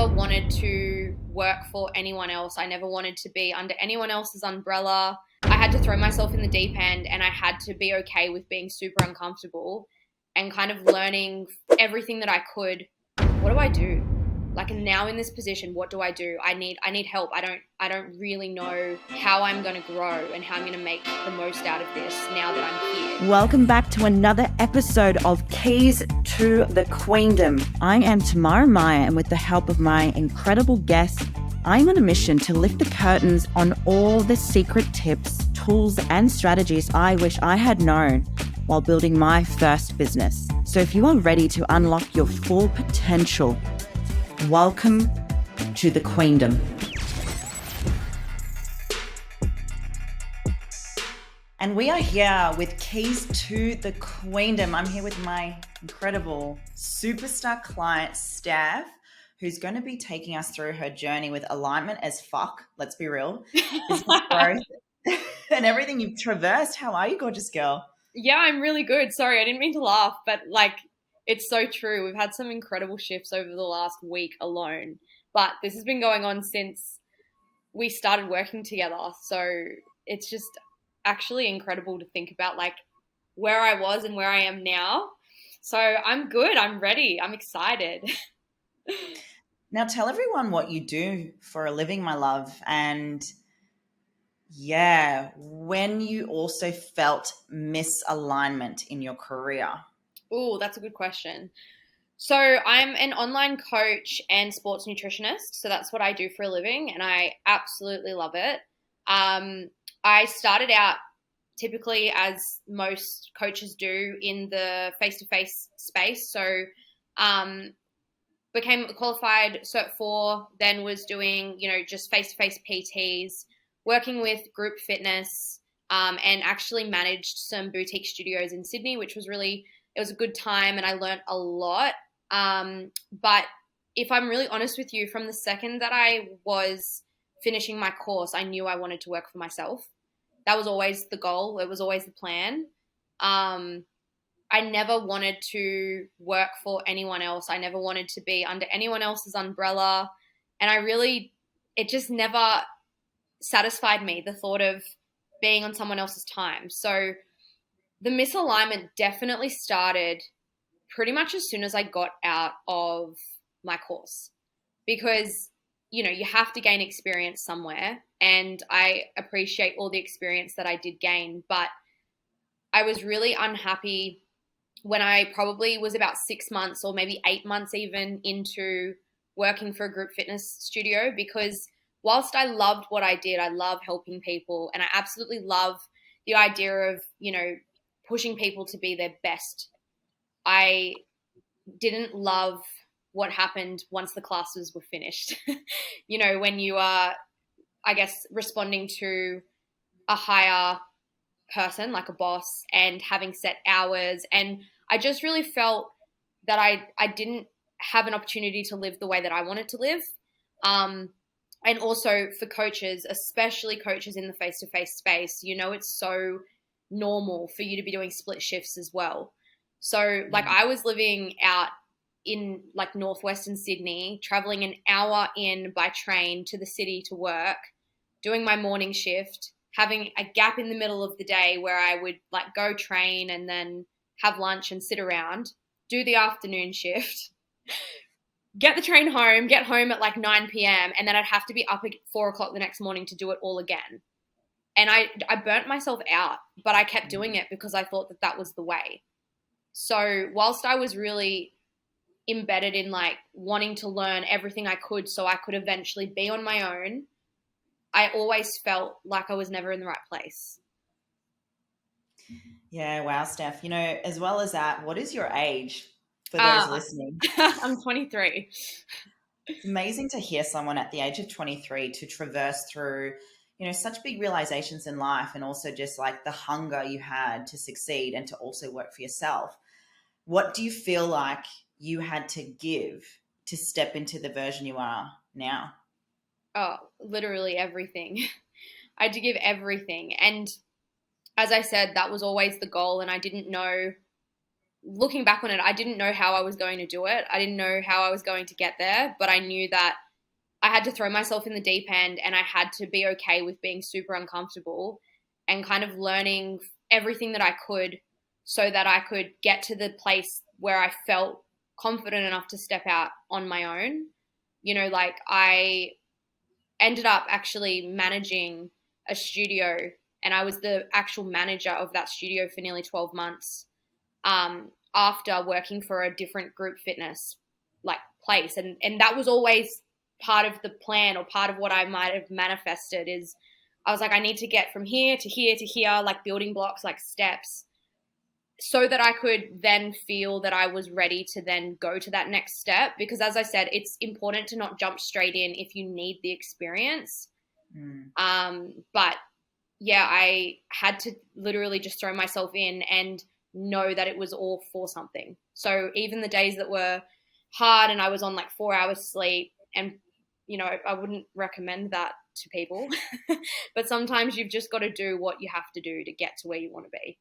never wanted to work for anyone else. I never wanted to be under anyone else's umbrella. I had to throw myself in the deep end, and I had to be okay with being super uncomfortable and kind of learning everything that I could. What do I do? Like, now in this position, what do I do? I need help. I don't really know how I'm going to grow and how I'm going to make the most out of this now that I'm here. Welcome back to another episode of Keys to the Queendom. I am Tamara Maya, and with the help of my incredible guests, I'm on a mission to lift the curtains on all the secret tips, tools, and strategies I wish I had known while building my first business. So if you are ready to unlock your full potential, welcome to the Queendom. And we are here with Keys to the Queendom. I'm here with my incredible superstar client, Steph, who's going to be taking us through her journey with alignment as fuck, let's be real, business growth, and everything you've traversed. How are you, gorgeous girl? Yeah, I'm really good. Sorry, I didn't mean to laugh, but it's so true. We've had some incredible shifts over the last week alone, but this has been going on since we started working together. So it's just actually incredible to think about where I was and where I am now. So I'm good. I'm ready. I'm excited. Now tell everyone what you do for a living, my love. And when you also felt misalignment in your career. Oh, that's a good question. So I'm an online coach and sports nutritionist. So that's what I do for a living, and I absolutely love it. I started out typically, as most coaches do, in the face-to-face space. So became a qualified Cert 4, then was doing, just face-to-face PTs, working with group fitness, and actually managed some boutique studios in Sydney, which was it was a good time, and I learned a lot. But if I'm really honest with you, from the second that I was finishing my course, I knew I wanted to work for myself. That was always the goal. It was always the plan. I never wanted to work for anyone else. I never wanted to be under anyone else's umbrella. And it just never satisfied me, the thought of being on someone else's time. So the misalignment definitely started pretty much as soon as I got out of my course, because, you have to gain experience somewhere. And I appreciate all the experience that I did gain, but I was really unhappy when I probably was about 6 months or maybe 8 months even into working for a group fitness studio, because whilst I loved what I did, I love helping people, and I absolutely love the idea of, pushing people to be their best. I didn't love what happened once the classes were finished. When you are, I guess, responding to a higher person, like a boss, and having set hours. And I just really felt that I didn't have an opportunity to live the way that I wanted to live. And also for coaches, especially coaches in the face-to-face space, it's so normal for you to be doing split shifts as well. So I was living out in northwestern Sydney, traveling an hour in by train to the city to work, doing my morning shift, having a gap in the middle of the day where I would go train and then have lunch and sit around, do the afternoon shift, get the train home, get home at 9 p.m. and then I'd have to be up at 4 o'clock the next morning to do it all again. And I burnt myself out, but I kept doing it because I thought that was the way. So whilst I was really embedded in wanting to learn everything I could so I could eventually be on my own, I always felt like I was never in the right place. Yeah, wow, Steph. As well as that, what is your age for those listening? I'm 23. It's amazing to hear someone at the age of 23 to traverse through, such big realizations in life, and also just the hunger you had to succeed and to also work for yourself. What do you feel like you had to give to step into the version you are now? Oh, literally everything. I had to give everything. And as I said, that was always the goal, and I didn't know looking back on it, I didn't know how I was going to do it. I didn't know how I was going to get there, but I knew that I had to throw myself in the deep end, and I had to be okay with being super uncomfortable and kind of learning everything that I could so that I could get to the place where I felt confident enough to step out on my own. You know, like I ended up actually managing a studio, and I was the actual manager of that studio for nearly 12 months, after working for a different group fitness like place. And that was always part of the plan, or part of what I might have manifested. Is I was like, I need to get from here to here to here, like building blocks, like steps, so that I could then feel that I was ready to then go to that next step. Because as I said, it's important to not jump straight in if you need the experience. But yeah, I had to literally just throw myself in and know that it was all for something. So even the days that were hard and I was on like 4 hours sleep, and you know, I wouldn't recommend that to people, but sometimes you've just got to do what you have to do to get to where you want to be.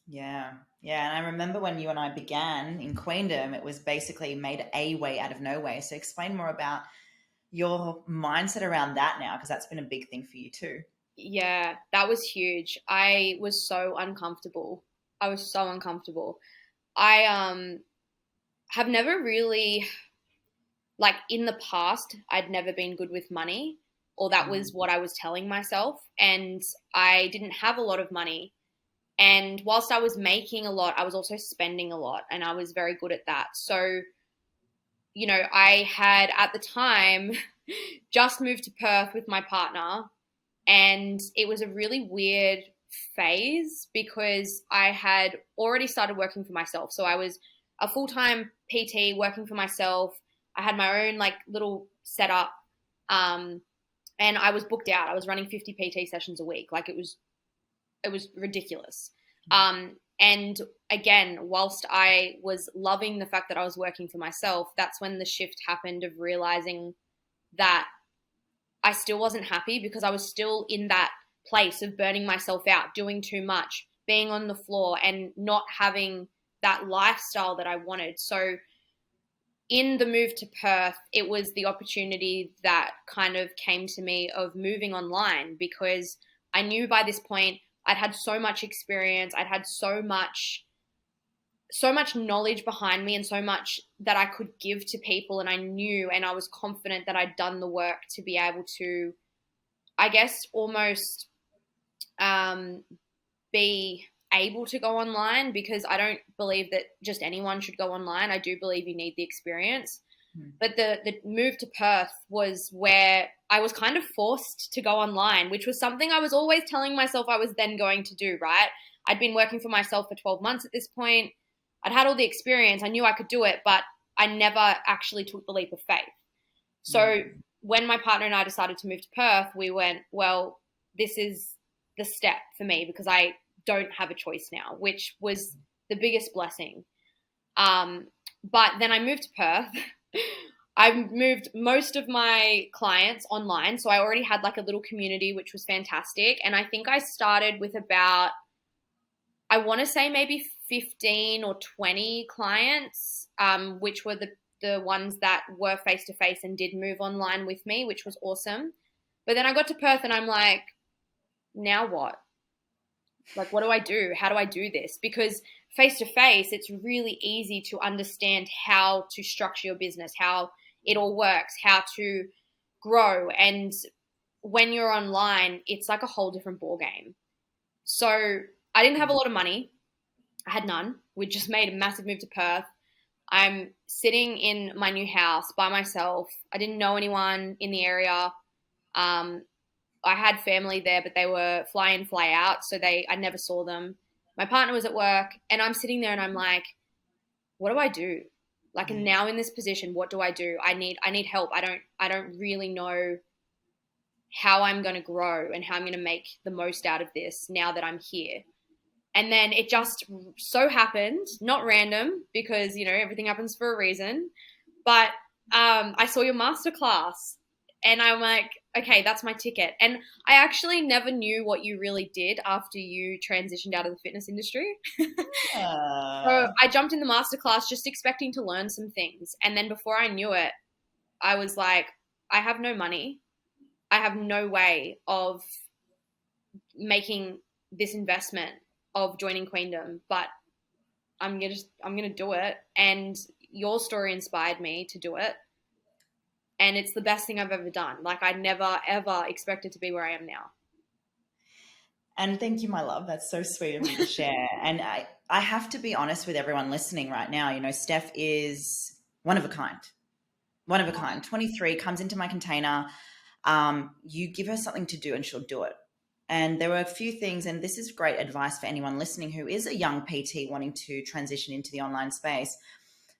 Yeah. Yeah. And I remember when you and I began in Queendom, it was basically made a way out of no way. So explain more about your mindset around that now, because that's been a big thing for you too. Yeah, that was huge. I was so uncomfortable. I was so uncomfortable. I have never really, like in the past, I'd never been good with money, or that was what I was telling myself. And I didn't have a lot of money. And whilst I was making a lot, I was also spending a lot, and I was very good at that. So, you know, I had at the time just moved to Perth with my partner, and it was a really weird phase because I had already started working for myself. So I was a full-time PT working for myself. I had my own like little setup, and I was booked out. I was running 50 PT sessions a week. Like it was ridiculous. And again, whilst I was loving the fact that I was working for myself, that's when the shift happened of realizing that I still wasn't happy, because I was still in that place of burning myself out, doing too much, being on the floor, and not having that lifestyle that I wanted. So in the move to Perth, it was the opportunity that kind of came to me of moving online, because I knew by this point I'd had so much experience, I'd had so much knowledge behind me, and so much that I could give to people. And I knew, and I was confident that I'd done the work to be able to, I guess, almost be able to go online, because I don't believe that just anyone should go online. I do believe you need the experience. But the move to Perth was where I was kind of forced to go online, which was something I was always telling myself I was then going to do, right? I'd been working for myself for 12 months at this point. I'd had all the experience. I knew I could do it, but I never actually took the leap of faith. So when my partner and I decided to move to Perth, we went, well, this is the step for me, because I don't have a choice now, which was the biggest blessing. But then I moved to Perth. I've moved most of my clients online. So I already had like a little community, which was fantastic. And I think I started with about, I want to say maybe 15 or 20 clients, which were the ones that were face-to-face and did move online with me, which was awesome. But then I got to Perth and I'm like, now what? Like, what do I do? How do I do this? Because face-to-face, it's really easy to understand how to structure your business, how it all works, how to grow. And when you're online, it's like a whole different ballgame. So I didn't have a lot of money. I had none. We just made a massive move to Perth. I'm sitting in my new house by myself. I didn't know anyone in the area. I had family there, but they were fly in, fly out. So I never saw them. My partner was at work, and I'm sitting there and I'm like, what do I do? Like, now in this position, what do I do? I need help. I don't really know how I'm going to grow and how I'm going to make the most out of this now that I'm here. And then it just so happened, not random, because, you know, everything happens for a reason, but I saw your masterclass and I'm like, okay, that's my ticket. And I actually never knew what you really did after you transitioned out of the fitness industry. So Uh, I jumped in the masterclass just expecting to learn some things. And then before I knew it, I was like, I have no money. I have no way of making this investment of joining Queendom, but I'm gonna do it. And your story inspired me to do it. And it's the best thing I've ever done. Like I never ever expected to be where I am now. and thank you, my love. That's so sweet of you to share. And I have to be honest with everyone listening right now. You know, Steph is one of a kind. One of a kind. 23, comes into my container. You give her something to do and she'll do it. And there were a few things, and this is great advice for anyone listening who is a young PT wanting to transition into the online space.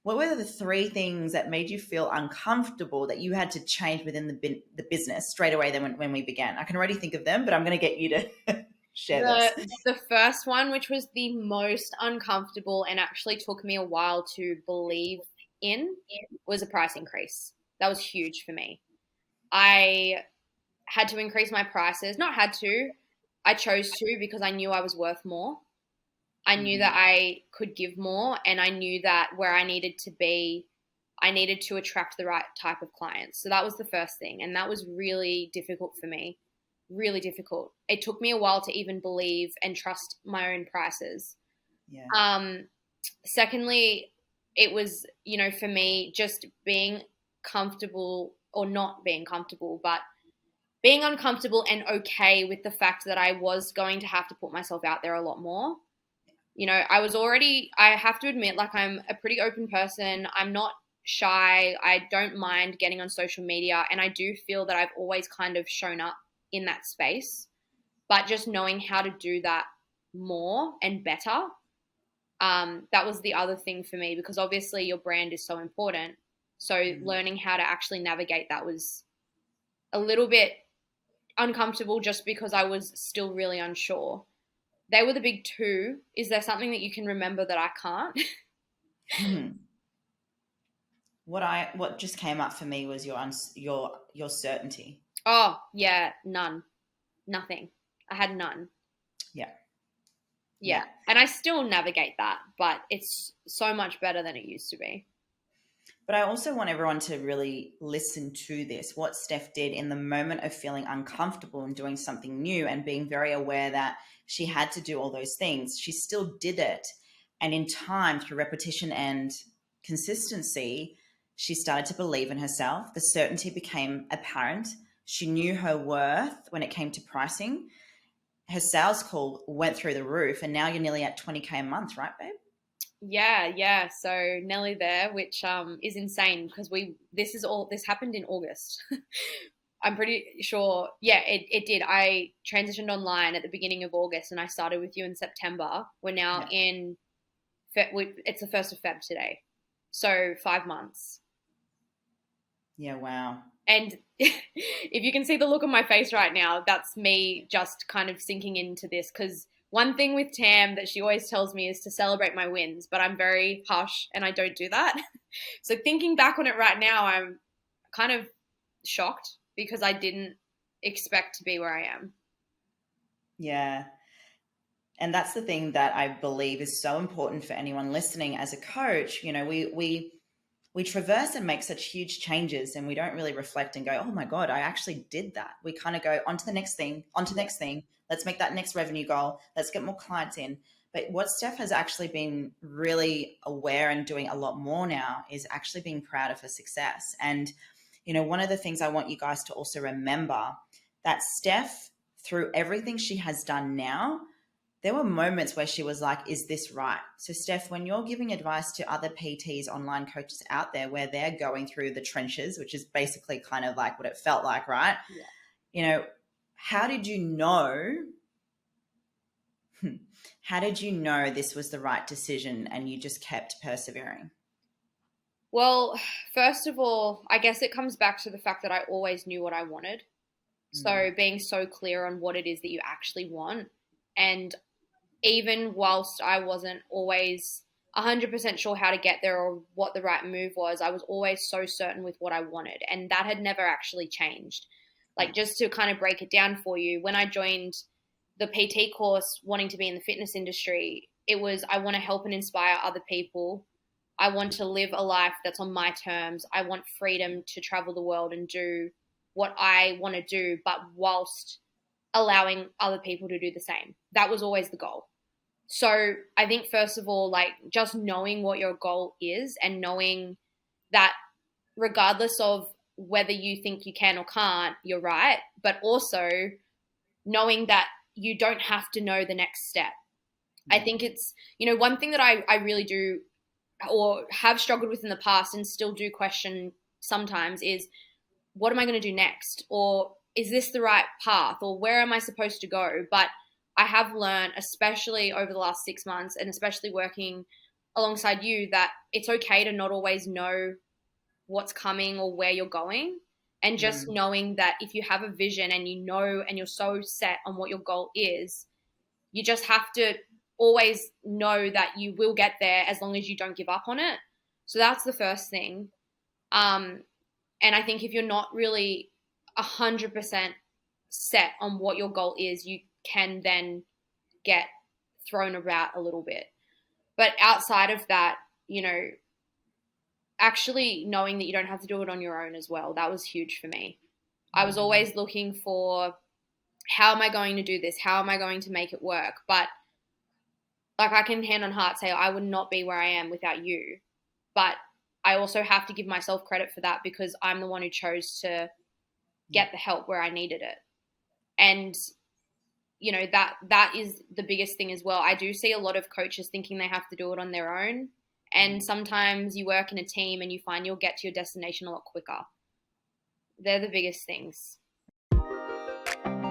What were the three things that made you feel uncomfortable that you had to change within the business straight away then when we began? I can already think of them, but I'm going to get you to share The this. the first one, which was the most uncomfortable and actually took me a while to believe in, was a price increase. That was huge for me. I had to increase my prices. Not had to, I chose to because I knew I was worth more. I knew that Mhm. I could give more, and I knew that where I needed to be, I needed to attract the right type of clients. So that was the first thing, and that was really difficult for me. Really difficult. It took me a while to even believe and trust my own prices. Yeah. Um, Secondly, it was, for me, just being comfortable or not being comfortable, but being uncomfortable and okay with the fact that I was going to have to put myself out there a lot more. I have to admit, like, I'm a pretty open person. I'm not shy. I don't mind getting on social media. And I do feel that I've always kind of shown up in that space. But just knowing how to do that more and better, that was the other thing for me, because obviously your brand is so important. So Mhm. learning how to actually navigate that was a little bit uncomfortable just because I was still really unsure. They were the big two. Is there something that you can remember that I can't? What just came up for me was your certainty. Oh, yeah, none. Nothing. I had none. Yeah. Yeah. Yeah. And I still navigate that, but it's so much better than it used to be. But I also want everyone to really listen to this, what Steph did in the moment of feeling uncomfortable and doing something new and being very aware that she had to do all those things. She still did it. And in time, through repetition and consistency, she started to believe in herself. The certainty became apparent. She knew her worth when it came to pricing. Her sales call went through the roof, and now you're nearly at 20K a month, right, babe? Yeah, yeah. So Nelly there, which is insane because this happened in August. I'm pretty sure. Yeah, it did. I transitioned online at the beginning of August, and I started with you in September. We're now Yeah. in it's the 1st of Feb today, so 5 months. Yeah, wow. And if you can see the look on my face right now, that's me just kind of sinking into this, because one thing with Tam that she always tells me is to celebrate my wins, but I'm very hush and I don't do that. So thinking back on it right now, I'm kind of shocked because I didn't expect to be where I am. Yeah. And that's the thing that I believe is so important for anyone listening. As a coach, you know, we traverse and make such huge changes, and we don't really reflect and go, oh my God, I actually did that. We kind of go on to the next thing, on to the next thing. Let's make that next revenue goal. Let's get more clients in. But what Steph has actually been really aware and doing a lot more now is actually being proud of her success. And, you know, one of the things I want you guys to also remember, that Steph, through everything she has done now, there were moments where she was like, is this right? So, Steph, when you're giving advice to other PTs, online coaches out there, where they're going through the trenches, which is basically kind of like what it felt like, right? Yeah. You know, how did you know? How did you know this was the right decision and you just kept persevering? Well, first of all, I guess it comes back to the fact that I always knew what I wanted. Mm, So being so clear on what it is that you actually want. And even whilst I wasn't always 100% sure how to get there or what the right move was, I was always so certain with what I wanted. And that had never actually changed. Like, just to kind of break it down for you, when I joined the PT course wanting to be in the fitness industry, it was, I want to help and inspire other people. I want to live a life that's on my terms. I want freedom to travel the world and do what I want to do, but whilst allowing other people to do the same. That was always the goal. So I think, first of all, like, just knowing what your goal is and knowing that regardless of whether you think you can or can't, you're right, but also knowing that you don't have to know the next step. I think it's, one thing that I really do or have struggled with in the past and still do question sometimes is, what am I going to do next? Or is this the right path? Or where am I supposed to go? But I have learned, especially over the last 6 months and especially working alongside you, that it's okay to not always know what's coming or where you're going. And just knowing that if you have a vision and and you're so set on what your goal is, you just have to always know that you will get there as long as you don't give up on it. So that's the first thing. And I think if you're not really 100% set on what your goal is, you can then get thrown about a little bit. But outside of that, actually knowing that you don't have to do it on your own as well, that was huge for me. I was always looking for, how am I going to do this? How am I going to make it work? But like, I can hand on heart say I would not be where I am without you. But I also have to give myself credit for that, because I'm the one who chose to get the help where I needed it. And, that is the biggest thing as well. I do see a lot of coaches thinking they have to do it on their own. And sometimes you work in a team and you find you'll get to your destination a lot quicker. They're the biggest things.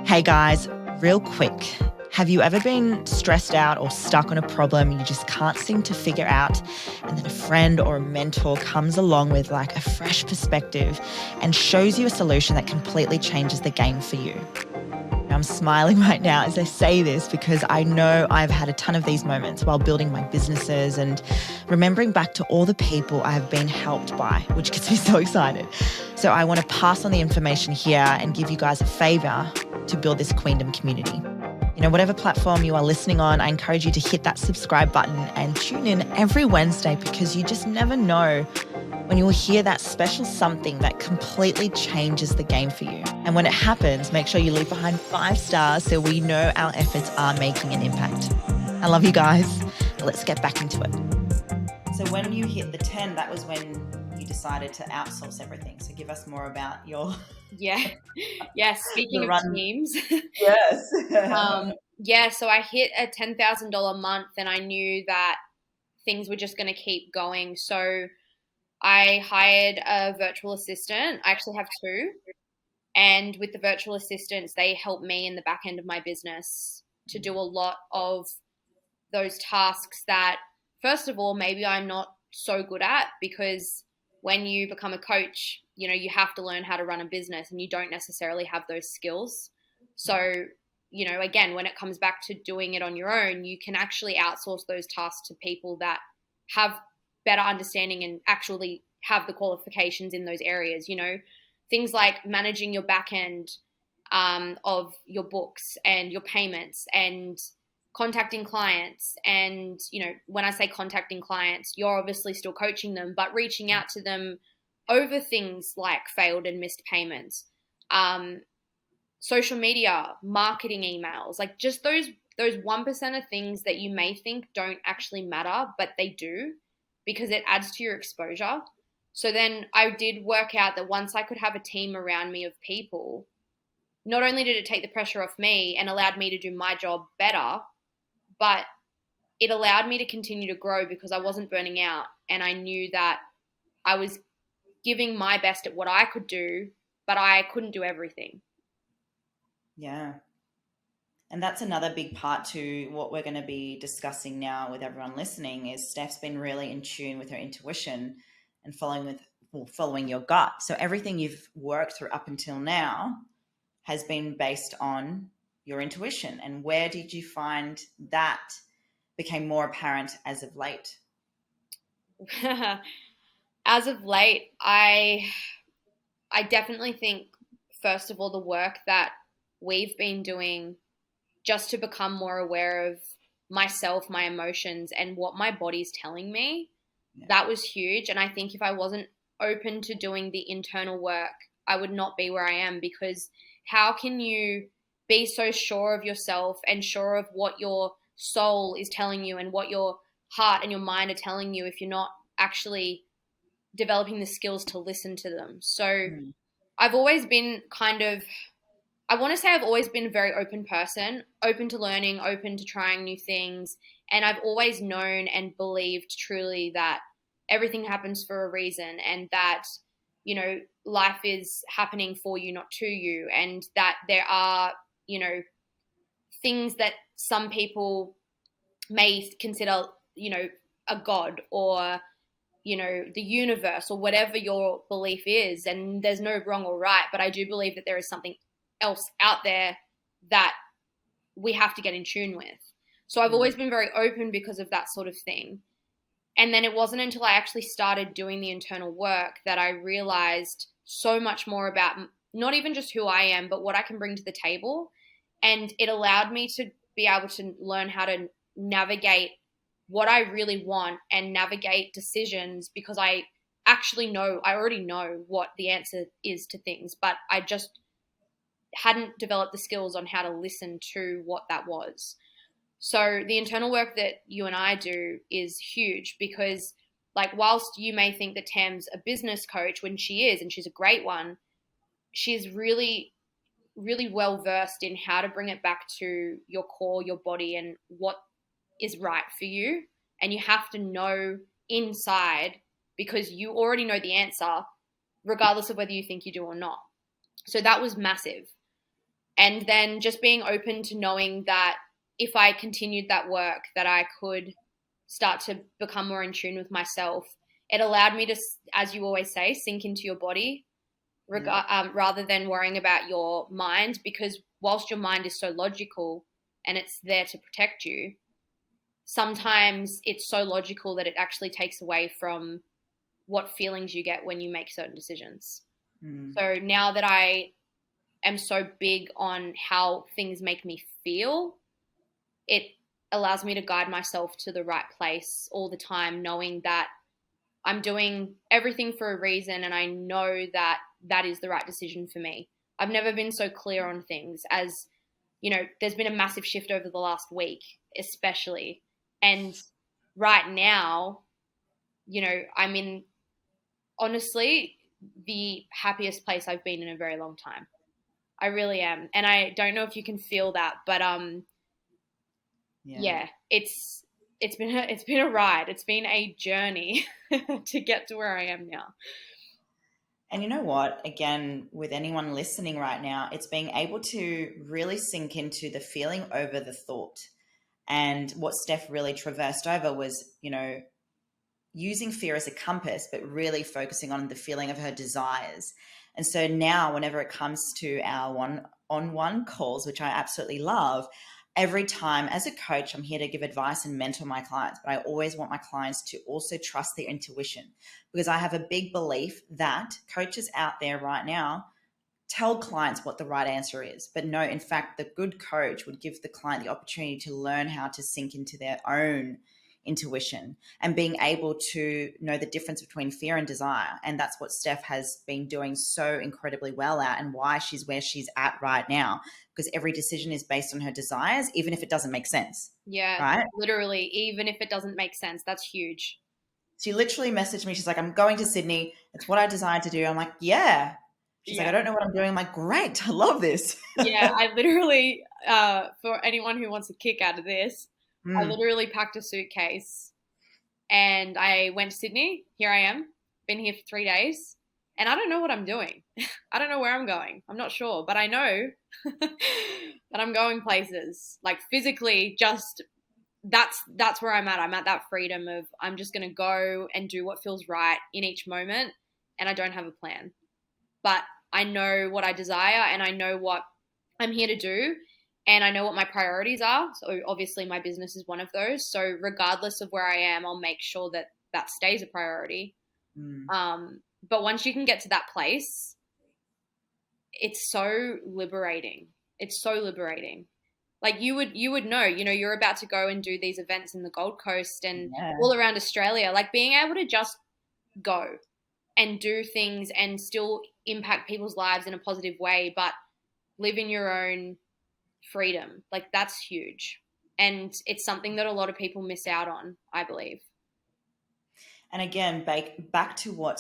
Hey guys, real quick. Have you ever been stressed out or stuck on a problem you just can't seem to figure out, and then a friend or a mentor comes along with like a fresh perspective and shows you a solution that completely changes the game for you? I'm smiling right now as I say this because I know I've had a ton of these moments while building my businesses and remembering back to all the people I have been helped by, which gets me so excited. So I want to pass on the information here and give you guys a favor to build this Queendom community. Whatever platform you are listening on, I encourage you to hit that subscribe button and tune in every Wednesday, because you just never know when you will hear that special something that completely changes the game for you. And when it happens, make sure you leave behind 5 stars so we know our efforts are making an impact. I love you guys. Let's get back into it. So when you hit the 10, that was when you decided to outsource everything. So give us more about your... Yeah. Speaking of teams. Yes. So I hit a $10,000 month and I knew that things were just going to keep going. So I hired a virtual assistant. I actually have 2. And with the virtual assistants, they help me in the back end of my business to do a lot of those tasks that, first of all, maybe I'm not so good at, because when you become a coach, you have to learn how to run a business and you don't necessarily have those skills. So, again, when it comes back to doing it on your own, you can actually outsource those tasks to people that have better understanding and actually have the qualifications in those areas. Things like managing your back end of your books and your payments and contacting clients. And, when I say contacting clients, you're obviously still coaching them, but reaching out to them over things like failed and missed payments, social media, marketing emails, like just those 1% of things that you may think don't actually matter, but they do, because it adds to your exposure. So then I did work out that once I could have a team around me of people, not only did it take the pressure off me and allowed me to do my job better, but it allowed me to continue to grow because I wasn't burning out, and I knew that I was giving my best at what I could do, but I couldn't do everything. Yeah. And that's another big part to what we're going to be discussing now with everyone listening, is Steph's been really in tune with her intuition and following your gut. So everything you've worked through up until now has been based on your intuition. And where did you find that became more apparent as of late? As of late, I definitely think first of all, the work that we've been doing just to become more aware of myself, my emotions, and what my body's telling me. Yeah. That was huge. And I think if I wasn't open to doing the internal work, I would not be where I am, because how can you be so sure of yourself and sure of what your soul is telling you and what your heart and your mind are telling you if you're not actually developing the skills to listen to them? So I've always been I want to say I've always been a very open person, open to learning, open to trying new things. And I've always known and believed truly that everything happens for a reason, and that, you know, life is happening for you, not to you. And that there are, you know, things that some people may consider, you know, a god, or, you know, the universe, or whatever your belief is. And there's no wrong or right, but I do believe that there is something else out there that we have to get in tune with. So I've always been very open because of that sort of thing. And then it wasn't until I actually started doing the internal work that I realized so much more about not even just who I am, but what I can bring to the table. And it allowed me to be able to learn how to navigate what I really want and navigate decisions, because I already know what the answer is to things, but I just hadn't developed the skills on how to listen to what that was. So the internal work that you and I do is huge, because, like, whilst you may think that Tam's a business coach, when she is, and she's a great one, she's really, really well versed in how to bring it back to your core, your body, and what is right for you. And you have to know inside, because you already know the answer, regardless of whether you think you do or not. So that was massive. And then just being open to knowing that if I continued that work, that I could start to become more in tune with myself. It allowed me to, as you always say, sink into your body, rather than worrying about your mind, because whilst your mind is so logical and it's there to protect you, sometimes it's so logical that it actually takes away from what feelings you get when you make certain decisions. So now that I am so big on how things make me feel, it allows me to guide myself to the right place all the time, knowing that I'm doing everything for a reason, and I know that that is the right decision for me. I've never been so clear on things, as, you know, there's been a massive shift over the last week, especially. And right now, you know, I'm in, honestly, the happiest place I've been in a very long time. I really am. And I don't know if you can feel that, but yeah, it's been a ride. It's been a journey to get to where I am now. And you know what? Again, with anyone listening right now, it's being able to really sink into the feeling over the thought. And what Steph really traversed over was, you know, using fear as a compass, but really focusing on the feeling of her desires. And so now whenever it comes to our one-on-one calls, which I absolutely love, every time as a coach, I'm here to give advice and mentor my clients, but I always want my clients to also trust their intuition, because I have a big belief that coaches out there right now tell clients what the right answer is. But no, in fact, the good coach would give the client the opportunity to learn how to sink into their own intuition and being able to know the difference between fear and desire. And that's what Steph has been doing so incredibly well at, and why she's where she's at right now, because every decision is based on her desires, even if it doesn't make sense. Yeah, right? Literally, even if it doesn't make sense. That's huge. She literally messaged me. She's like, I'm going to Sydney. It's what I desired to do. I'm like, yeah. She's like, I don't know what I'm doing. I'm like, great. I love this. Yeah, I literally, for anyone who wants a kick out of this, I literally packed a suitcase and I went to Sydney. Here I am. Been here for 3 days. And I don't know what I'm doing. I don't know where I'm going. I'm not sure. But I know that I'm going places. Like, physically, just that's where I'm at. I'm at that freedom of, I'm just going to go and do what feels right in each moment. And I don't have a plan. But I know what I desire, and I know what I'm here to do, and I know what my priorities are. So obviously my business is one of those. So regardless of where I am, I'll make sure that that stays a priority. But once you can get to that place, it's so liberating. It's so liberating. Like you would know, you're about to go and do these events in the Gold Coast and Yeah. all around Australia, like being able to just go and do things and still impact people's lives in a positive way, but live in your own freedom. Like that's huge. And it's something that a lot of people miss out on, I believe. And again, back to what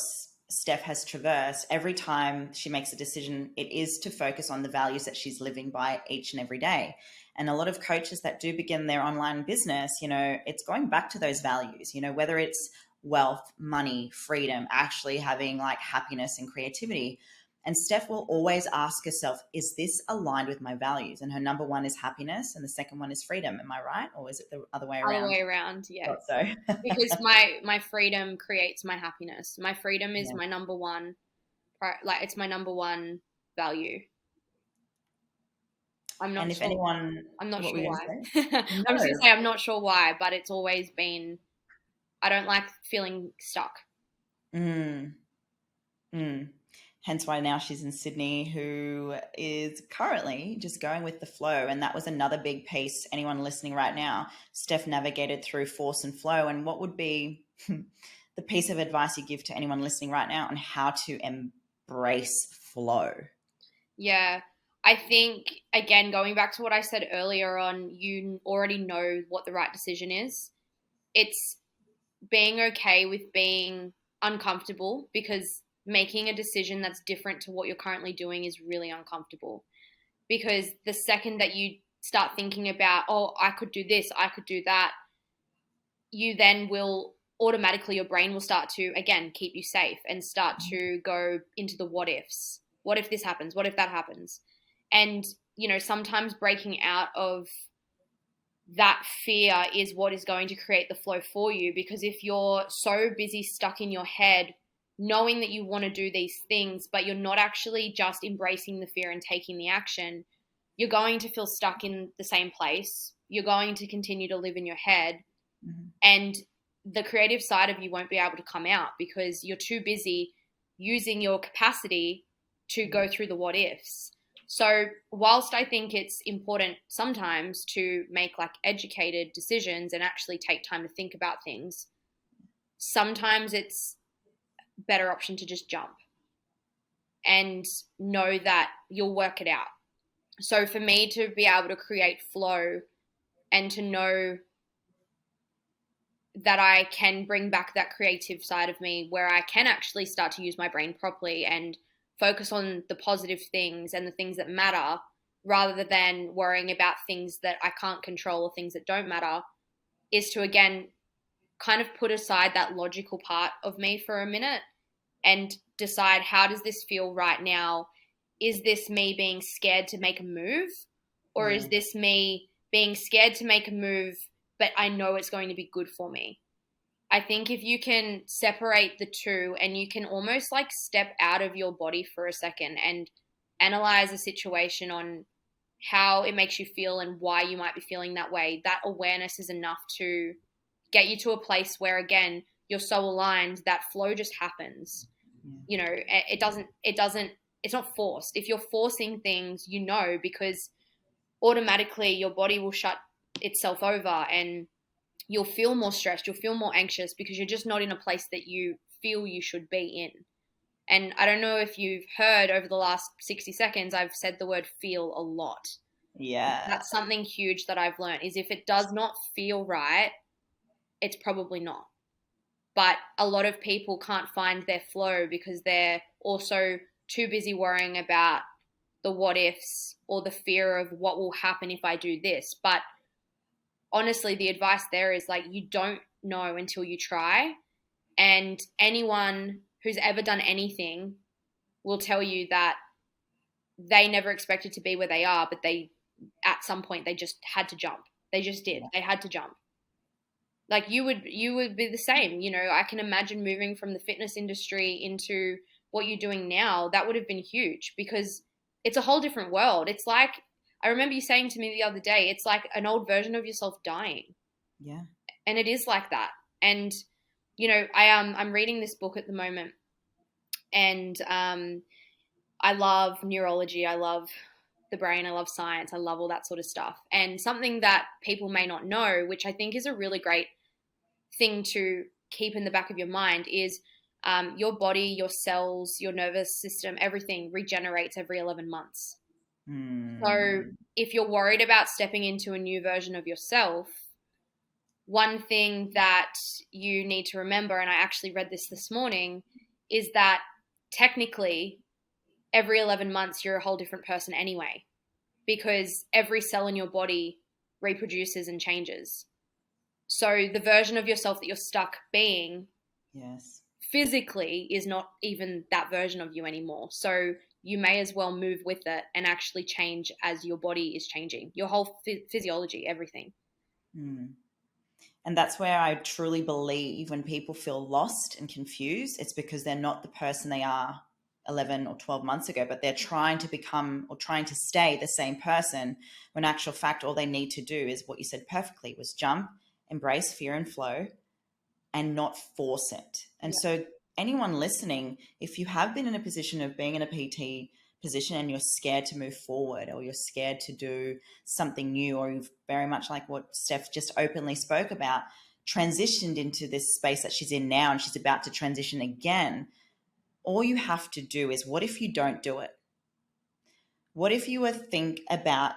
Steph has traversed, every time she makes a decision, it is to focus on the values that she's living by each and every day. And a lot of coaches that do begin their online business, it's going back to those values, whether it's wealth, money, freedom, actually having like happiness and creativity. And Steph will always ask herself, is this aligned with my values? And her number one is happiness and the second one is freedom. Am I right? Or is it the other way around? Other way around, yeah. Thought so. Because my freedom creates my happiness. My freedom is Yeah. my number one, it's my number one value. I'm not sure. I'm not sure why. I'm just going to say I'm not sure why, but it's always been, I don't like feeling stuck. Hence why now she's in Sydney, who is currently just going with the flow. And that was another big piece. Anyone listening right now, Steph navigated through force and flow. And what would be the piece of advice you give to anyone listening right now on how to embrace flow? Yeah. I think, again, going back to what I said earlier on, you already know what the right decision is. It's being okay with being uncomfortable, because making a decision that's different to what you're currently doing is really uncomfortable. Because the second that you start thinking about, oh, I could do this, I could do that, you then will automatically, your brain will start to, again, keep you safe and start to go into the what ifs. What if this happens? What if that happens? And, sometimes breaking out of that fear is what is going to create the flow for you. Because if you're so busy stuck in your head, knowing that you want to do these things, but you're not actually just embracing the fear and taking the action, you're going to feel stuck in the same place. You're going to continue to live in your head. Mm-hmm. And the creative side of you won't be able to come out because you're too busy using your capacity to go through the what ifs. So whilst I think it's important sometimes to make like educated decisions and actually take time to think about things, sometimes it's a better option to just jump and know that you'll work it out. So for me to be able to create flow and to know that I can bring back that creative side of me where I can actually start to use my brain properly and focus on the positive things and the things that matter rather than worrying about things that I can't control or things that don't matter, is to, again, kind of put aside that logical part of me for a minute and decide, how does this feel right now? Is this me being scared to make a move? Or is this me being scared to make a move, but I know it's going to be good for me? I think if you can separate the two and you can almost like step out of your body for a second and analyze a situation on how it makes you feel and why you might be feeling that way, that awareness is enough to get you to a place where, again, you're so aligned that flow just happens. It's not forced. If you're forcing things, because automatically your body will shut itself over and you'll feel more stressed, you'll feel more anxious because you're just not in a place that you feel you should be in. And I don't know if you've heard over the last 60 seconds, I've said the word feel a lot. Yeah. That's something huge that I've learned, is if it does not feel right, it's probably not. But a lot of people can't find their flow because they're also too busy worrying about the what ifs or the fear of what will happen if I do this. But honestly, the advice there is like, you don't know until you try. And anyone who's ever done anything will tell you that they never expected to be where they are, but at some point they just had to jump. They just did. They had to jump. Like you would be the same. I can imagine moving from the fitness industry into what you're doing now. That would have been huge because it's a whole different world. It's like, I remember you saying to me the other day, it's like an old version of yourself dying. Yeah. And it is like that. And, I'm reading this book at the moment, and I love neurology. I love the brain. I love science. I love all that sort of stuff. And something that people may not know, which I think is a really great thing to keep in the back of your mind, is your body, your cells, your nervous system, everything regenerates every 11 months. So if you're worried about stepping into a new version of yourself, one thing that you need to remember, and I actually read this morning, is that technically every 11 months you're a whole different person anyway, because every cell in your body reproduces and changes. So the version of yourself that you're stuck being, yes, physically is not even that version of you anymore. So you may as well move with it and actually change as your body is changing, your whole physiology, everything. And that's where I truly believe when people feel lost and confused, it's because they're not the person they are 11 or 12 months ago, but they're trying to become or trying to stay the same person, when in actual fact, all they need to do is what you said perfectly, was jump, embrace fear and flow, and not force it. And so anyone listening, if you have been in a position of being in a PT position and you're scared to move forward, or you're scared to do something new, or you've very much, like what Steph just openly spoke about, transitioned into this space that she's in now and she's about to transition again, all you have to do is, what if you don't do it? What if you were think about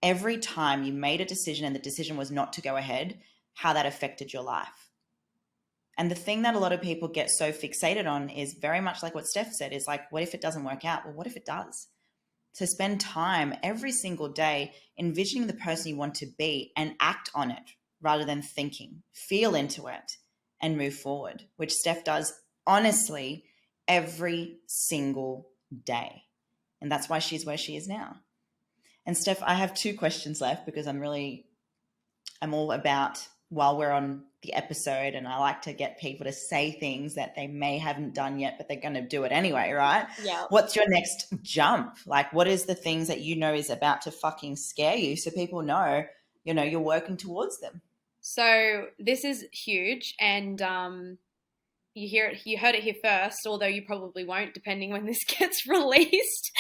every time you made a decision and the decision was not to go ahead, how that affected your life? And the thing that a lot of people get so fixated on is very much like what Steph said, is like, what if it doesn't work out? Well, what if it does? So spend time every single day envisioning the person you want to be and act on it rather than thinking. Feel into it and move forward, which Steph does honestly every single day. And that's why she's where she is now. And Steph, I have 2 questions left, because I'm all about, while we're on the episode, and I like to get people to say things that they may haven't done yet, but they're going to do it anyway, right? Yeah. What's your next jump? Like, what is the things that you know is about to fucking scare you, so people know, you're working towards them? So this is huge, and you heard it here first, although you probably won't, depending when this gets released.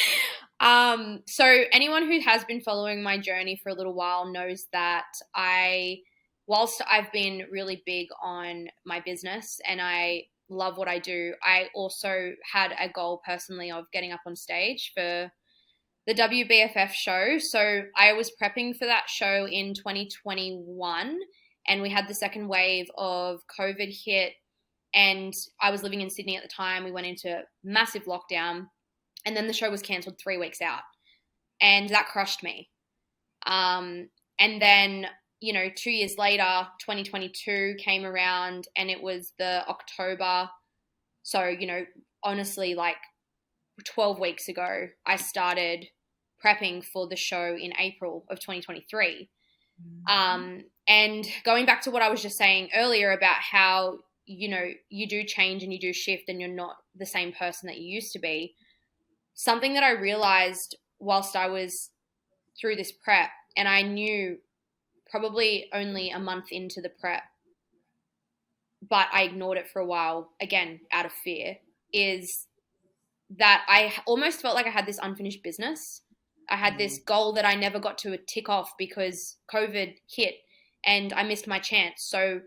So anyone who has been following my journey for a little while knows that whilst I've been really big on my business and I love what I do, I also had a goal personally of getting up on stage for the WBFF show. So I was prepping for that show in 2021, and we had the second wave of COVID hit, and I was living in Sydney at the time. We went into massive lockdown, and then the show was cancelled 3 weeks out, and that crushed me. And then, 2 years later, 2022 came around, and it was the October. So, honestly, like 12 weeks ago, I started prepping for the show in April of 2023. And going back to what I was just saying earlier about how, you do change and you do shift and you're not the same person that you used to be. Something that I realized whilst I was through this prep, and I knew probably only a month into the prep, but I ignored it for a while, again, out of fear, is that I almost felt like I had this unfinished business. I had this goal that I never got to tick off because COVID hit and I missed my chance. So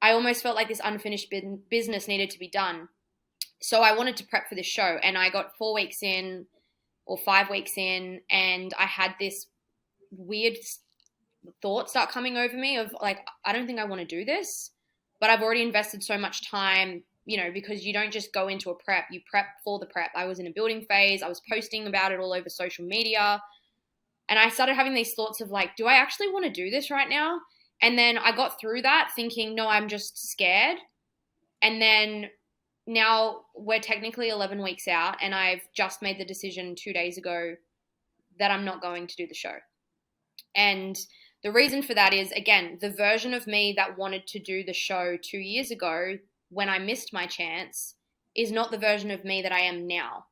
I almost felt like this unfinished business needed to be done. So I wanted to prep for this show, and I got 4 weeks in or 5 weeks in, and I had this weird thought start coming over me of like, I don't think I want to do this, but I've already invested so much time, because you don't just go into a prep, you prep for the prep. I was in a building phase. I was posting about it all over social media. And I started having these thoughts of like, do I actually want to do this right now? And then I got through that thinking, no, I'm just scared. And then now we're technically 11 weeks out, and I've just made the decision 2 days ago that I'm not going to do the show. And the reason for that is, again, the version of me that wanted to do the show 2 years ago when I missed my chance is not the version of me that I am now.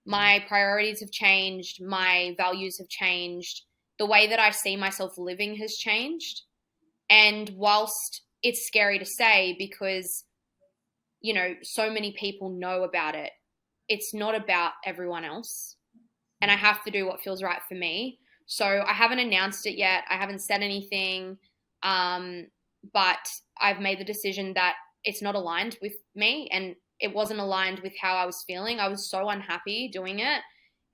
My priorities have changed. My values have changed. The way that I see myself living has changed. And whilst it's scary to say because, so many people know about it, it's not about everyone else, and I have to do what feels right for me. So I haven't announced it yet. I haven't said anything, but I've made the decision that it's not aligned with me, and it wasn't aligned with how I was feeling. I was so unhappy doing it.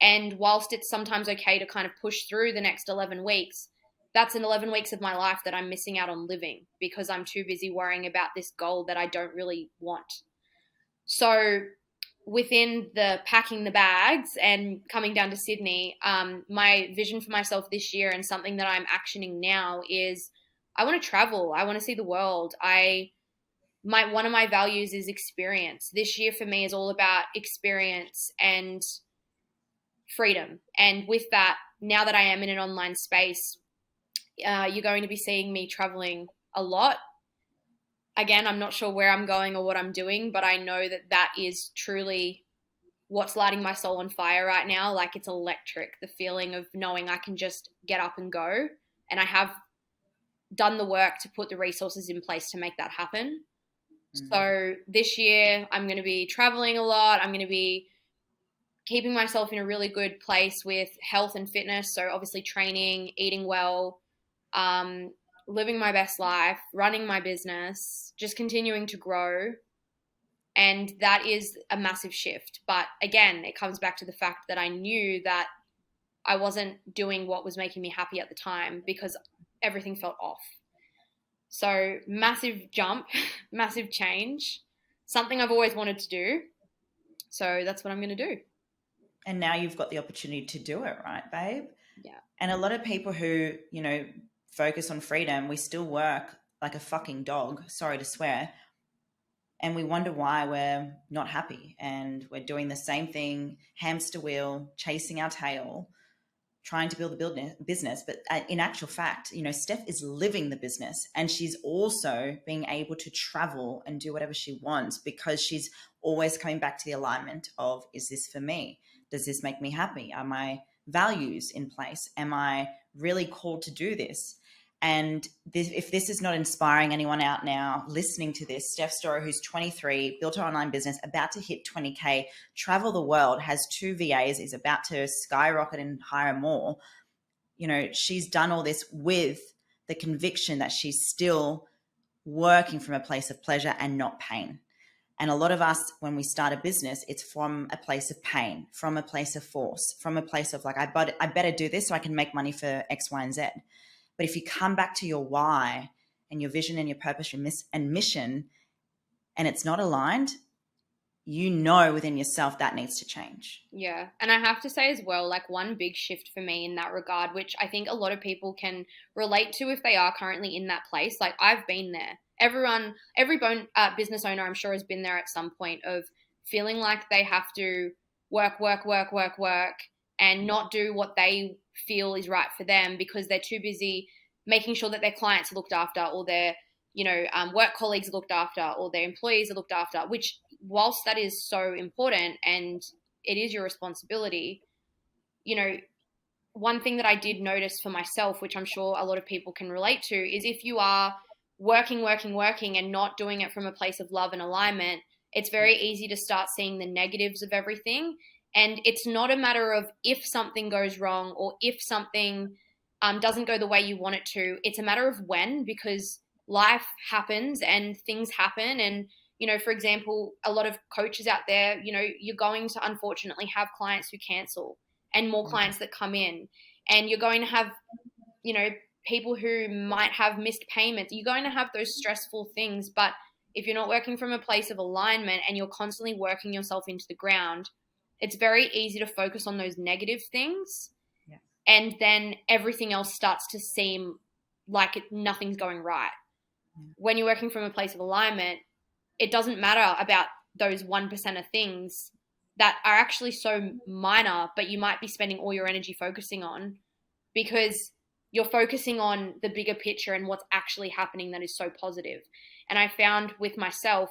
And whilst it's sometimes okay to kind of push through the next 11 weeks, that's an 11 weeks of my life that I'm missing out on living because I'm too busy worrying about this goal that I don't really want. So within the packing the bags and coming down to Sydney, my vision for myself this year and something that I'm actioning now is I want to travel. I want to see the world. One of my values is experience. This year for me is all about experience and freedom. And with that, now that I am in an online space, you're going to be seeing me traveling a lot. Again, I'm not sure where I'm going or what I'm doing, but I know that that is truly what's lighting my soul on fire right now. Like, it's electric, the feeling of knowing I can just get up and go. And I have done the work to put the resources in place to make that happen. So this year I'm going to be traveling a lot. I'm going to be keeping myself in a really good place with health and fitness. So obviously training, eating well, living my best life, running my business, just continuing to grow. And that is a massive shift. But again, it comes back to the fact that I knew that I wasn't doing what was making me happy at the time because everything felt off. So massive jump, massive change, something I've always wanted to do. So that's what I'm going to do. And now you've got the opportunity to do it, right, babe? Yeah. And a lot of people who, focus on freedom, we still work like a fucking dog, sorry to swear, and we wonder why we're not happy and we're doing the same thing, hamster wheel, chasing our tail, trying to build the business. But in actual fact, Steph is living the business, and she's also being able to travel and do whatever she wants because she's always coming back to the alignment of, is this for me? Does this make me happy? Are my values in place? Am I really called to do this? And if this is not inspiring anyone out now listening to this, Steph Storer, who's 23, built her online business, about to hit 20K, travel the world, has 2 VAs, is about to skyrocket and hire more. She's done all this with the conviction that she's still working from a place of pleasure and not pain. And a lot of us, when we start a business, it's from a place of pain, from a place of force, from a place of like, I better do this so I can make money for X, Y, and Z. But if you come back to your why and your vision and your purpose and mission, and it's not aligned, within yourself that needs to change. Yeah. And I have to say as well, like, one big shift for me in that regard, which I think a lot of people can relate to if they are currently in that place. Like, I've been there. Every business owner, I'm sure, has been there at some point of feeling like they have to work, and not do what they feel is right for them because they're too busy making sure that their clients are looked after, or their work colleagues are looked after, or their employees are looked after, which, whilst that is so important and it is your responsibility, one thing that I did notice for myself, which I'm sure a lot of people can relate to, is if you are working and not doing it from a place of love and alignment, it's very easy to start seeing the negatives of everything. And it's not a matter of if something goes wrong or if something doesn't go the way you want it to. It's a matter of when, because life happens and things happen. And, for example, a lot of coaches out there, you're going to unfortunately have clients who cancel and more clients that come in. And you're going to have, people who might have missed payments. You're going to have those stressful things. But if you're not working from a place of alignment and you're constantly working yourself into the ground, it's very easy to focus on those negative things. Yeah. And then everything else starts to seem like nothing's going right. Yeah. When you're working from a place of alignment, it doesn't matter about those 1% of things that are actually so minor, but you might be spending all your energy focusing on because you're focusing on the bigger picture and what's actually happening that is so positive. And I found with myself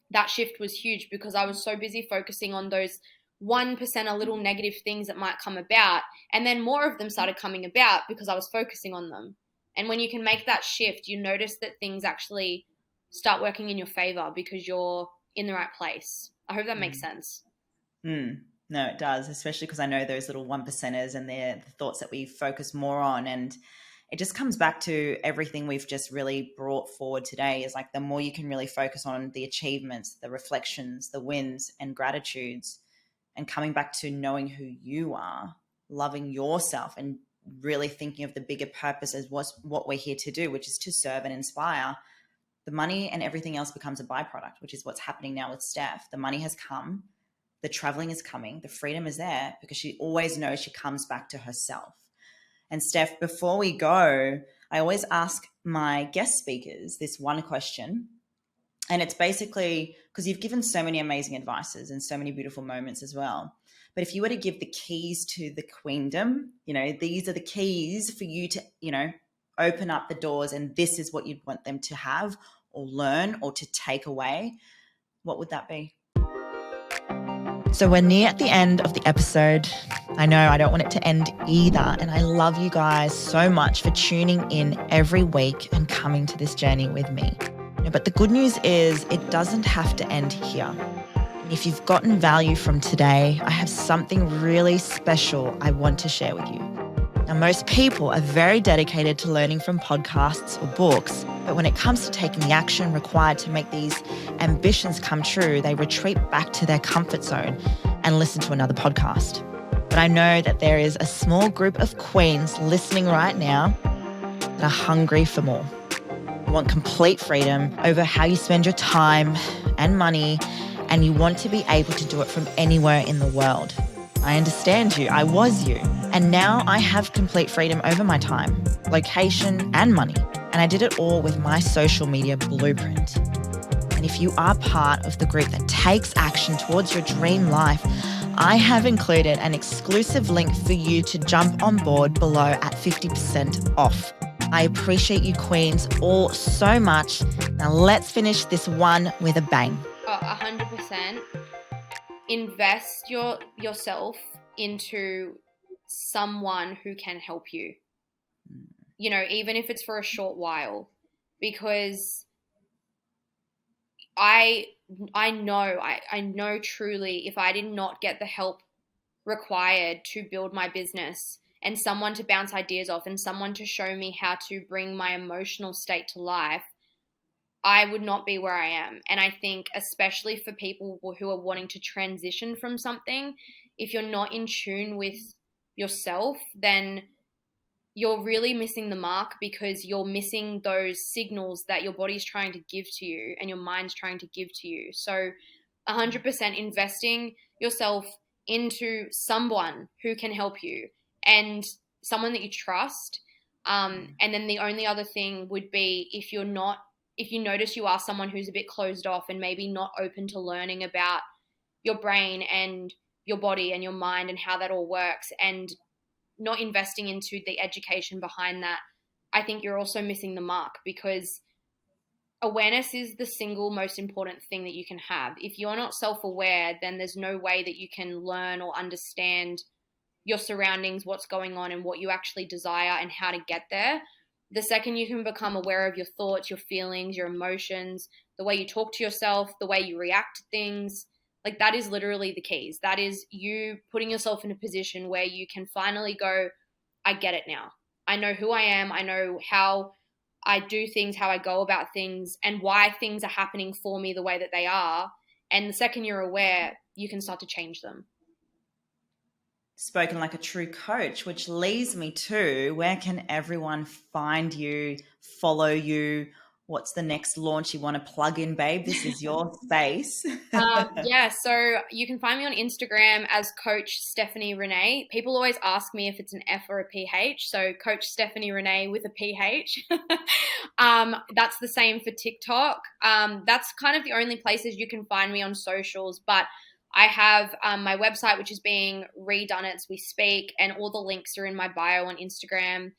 that shift was huge because I was so busy focusing on those 1% of little negative things that might come about. And then more of them started coming about because I was focusing on them. And when you can make that shift, you notice that things actually start working in your favor because you're in the right place. I hope that makes sense. No, it does, especially because I know those little one percenters and they're the thoughts that we focus more on. And it just comes back to everything we've just really brought forward today is like the more you can really focus on the achievements, the reflections, the wins and gratitudes, and coming back to knowing who you are, loving yourself, and really thinking of the bigger purpose as what we're here to do, which is to serve and inspire. The money and everything else becomes a byproduct, which is what's happening now with Steph. The money has come, the traveling is coming, the freedom is there because she always knows she comes back to herself. And Steph, before we go, I always ask my guest speakers this one question. And it's basically because you've given so many amazing advices and so many beautiful moments as well. But if you were to give the keys to the queendom, these are the keys for you to, open up the doors, and this is what you'd want them to have or learn or to take away, what would that be? So we're near at the end of the episode. I know I don't want it to end either. And I love you guys so much for tuning in every week and coming to this journey with me. But the good news is it doesn't have to end here. If you've gotten value from today, I have something really special I want to share with you. Now, most people are very dedicated to learning from podcasts or books, but when it comes to taking the action required to make these ambitions come true, they retreat back to their comfort zone and listen to another podcast. But I know that there is a small group of queens listening right now that are hungry for more. You want complete freedom over how you spend your time and money, and you want to be able to do it from anywhere in the world. I understand you. I was you. And now I have complete freedom over my time, location, and money. And I did it all with my social media blueprint. And if you are part of the group that takes action towards your dream life, I have included an exclusive link for you to jump on board below at 50% off. I appreciate you queens all so much. Now let's finish this one with a bang. 100%. Invest yourself into someone who can help you. Even if it's for a short while, because I know truly if I did not get the help required to build my business and someone to bounce ideas off and someone to show me how to bring my emotional state to life, I would not be where I am. And I think especially for people who are wanting to transition from something, if you're not in tune with yourself, then you're really missing the mark because you're missing those signals that your body's trying to give to you and your mind's trying to give to you. So 100% investing yourself into someone who can help you and someone that you trust. And then the only other thing would be if you notice you are someone who's a bit closed off and maybe not open to learning about your brain and your body and your mind and how that all works and not investing into the education behind that, I think you're also missing the mark because awareness is the single most important thing that you can have. If you're not self-aware, then there's no way that you can learn or understand your surroundings, what's going on and what you actually desire and how to get there. The second you can become aware of your thoughts, your feelings, your emotions, the way you talk to yourself, the way you react to things, like that is literally the keys. That is you putting yourself in a position where you can finally go, I get it now. I know who I am. I know how I do things, how I go about things, and why things are happening for me the way that they are. And the second you're aware, you can start to change them. Spoken like a true coach, which leads me to where can everyone find you, follow you? What's the next launch you want to plug in, babe? This is your space. So you can find me on Instagram as Coach Stephanie Renee. People always ask me if it's an F or a PH. So Coach Stephanie Renee with a PH. That's the same for TikTok. That's kind of the only places you can find me on socials. But I have my website, which is being redone as we speak, and all the links are in my bio on Instagram.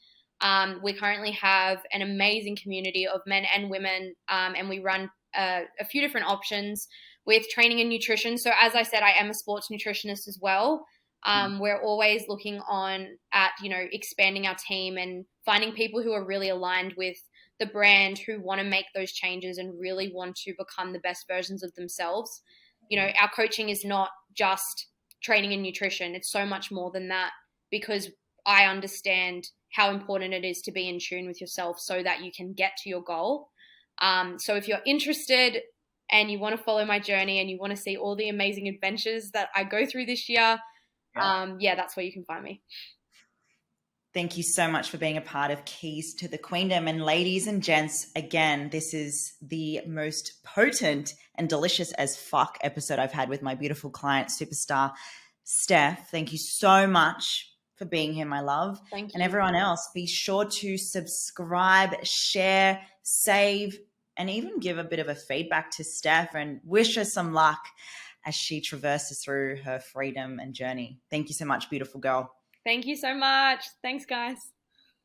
We currently have an amazing community of men and women, and we run a few different options with training and nutrition. So as I said, I am a sports nutritionist as well. We're always looking at expanding our team and finding people who are really aligned with the brand, who want to make those changes and really want to become the best versions of themselves. Our coaching is not just training and nutrition. It's so much more than that, because I understand how important it is to be in tune with yourself so that you can get to your goal. So if you're interested and you want to follow my journey and you want to see all the amazing adventures that I go through this year, that's where you can find me. Thank you so much for being a part of Keys to the Queendom. And ladies and gents, again, this is the most potent and delicious as fuck episode I've had with my beautiful client, superstar Steph. Thank you so much for being here, my love. Thank you. And everyone else, be sure to subscribe, share, save, and even give a bit of a feedback to Steph and wish her some luck as she traverses through her freedom and journey. Thank you so much, beautiful girl. Thank you so much. Thanks, guys.